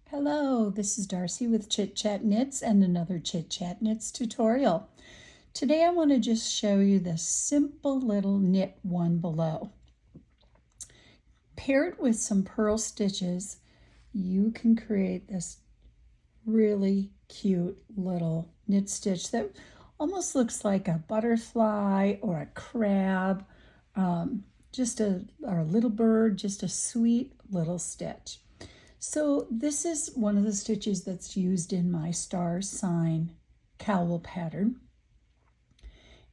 Hello, this is Darcy with Chit Chat Knits and another Chit Chat Knits tutorial. Today I want to just show you this simple little knit one below. Paired with some purl stitches, you can create this really cute little knit stitch that almost looks like a butterfly or a crab, or a little bird, just a sweet little stitch. So this is one of the stitches that's used in my Star Sign Cowl pattern.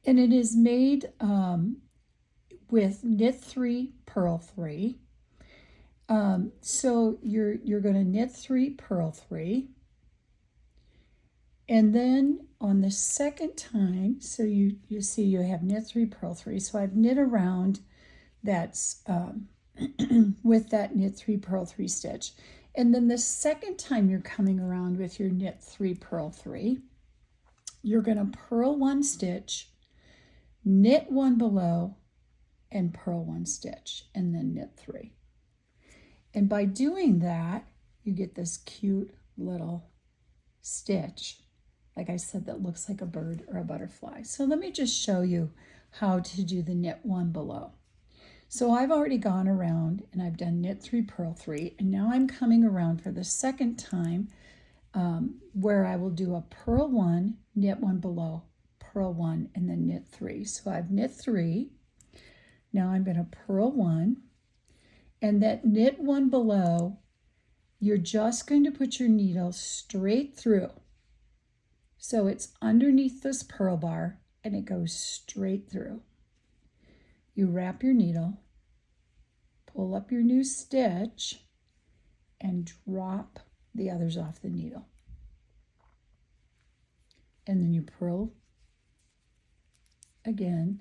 And it is made with knit 3, purl 3. So you're going to knit 3, purl 3. And then on the second time, so you see you have knit 3, purl 3. So I've knit around that's with that knit 3, purl 3 stitch. And then the second time you're coming around with your knit 3, purl 3, you're going to purl 1 stitch, knit 1 below, and purl 1 stitch, and then knit 3. And by doing that, you get this cute little stitch, like I said, that looks like a bird or a butterfly. So let me just show you how to do the knit 1 below. So I've already gone around and I've done knit 3, purl 3, and now I'm coming around for the second time where I will do a purl 1, knit 1 below, purl 1, and then knit 3. So I've knit 3, now I'm going to purl 1, and that knit 1 below, you're just going to put your needle straight through. So it's underneath this purl bar and it goes straight through. You wrap your needle, pull up your new stitch, and drop the others off the needle. And then you purl again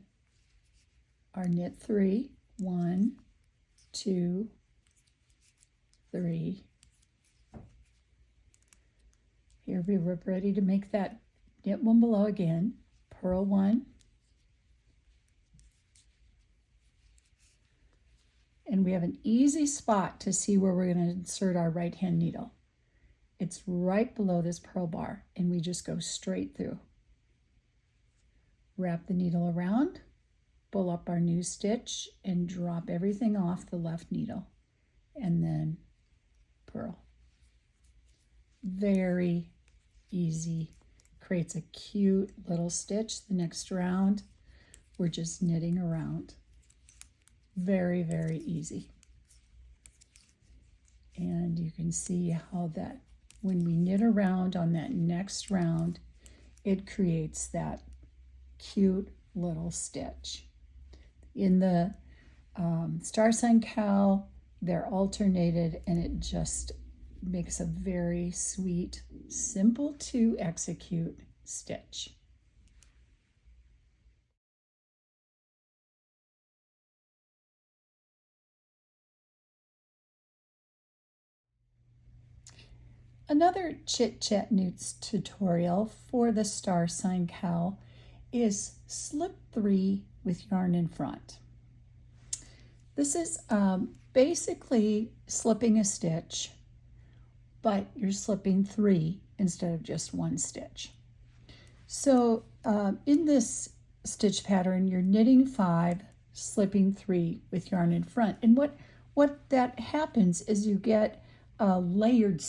our knit 3, 1, 2, 3. Here we're ready to make that knit 1 below again, purl 1, and we have an easy spot to see where we're going to insert our right hand needle. It's right below this purl bar, and we just go straight through. Wrap the needle around, pull up our new stitch, and drop everything off the left needle, and then purl. Very easy. Creates a cute little stitch. The next round, we're just knitting around. Very, very easy. And you can see how that when we knit around on that next round, it creates that cute little stitch. In the Star Sign Cowl, they're alternated, and it just makes a very sweet, simple to execute stitch. Another Chit Chat Knits tutorial for the Star Sign Cowl is slip 3 with yarn in front. This is basically slipping a stitch, but you're slipping 3 instead of just 1 stitch. So in this stitch pattern, you're knitting 5, slipping 3 with yarn in front. And what that happens is you get a layered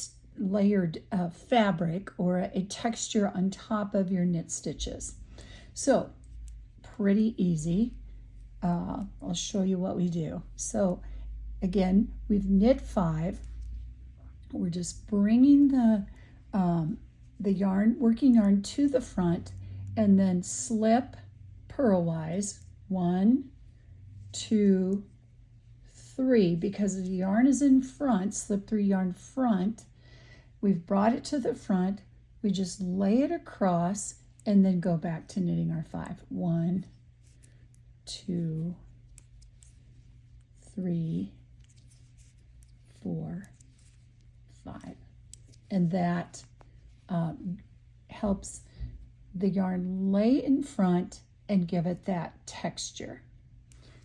fabric or a texture on top of your knit stitches. So pretty easy. I'll show you what we do. So again, we've knit 5. We're just bringing the yarn, working yarn to the front, and then slip purlwise 1, 2, 3. Because the yarn is in front, slip 3 yarn front. We've brought it to the front. We just lay it across and then go back to knitting our 5. 1, 2, 3, 4, 5. And that helps the yarn lay in front and give it that texture.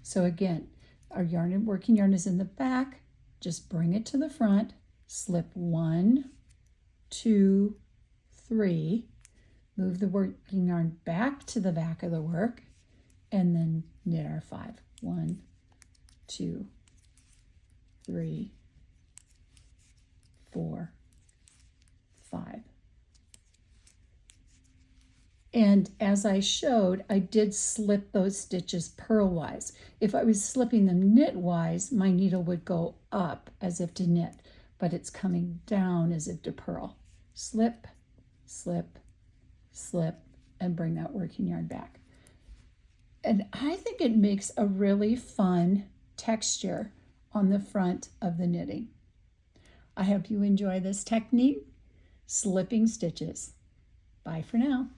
So again, our yarn and working yarn is in the back. Just bring it to the front, slip 1, 2, 3, move the working yarn back to the back of the work, and then knit our 5. 1, 2, 3, 4, 5. And as I showed, I did slip those stitches purlwise. If I was slipping them knitwise, my needle would go up as if to knit, but it's coming down as if to purl. Slip, slip, slip, and bring that working yarn back. And I think it makes a really fun texture on the front of the knitting. I hope you enjoy this technique, slipping stitches. Bye for now.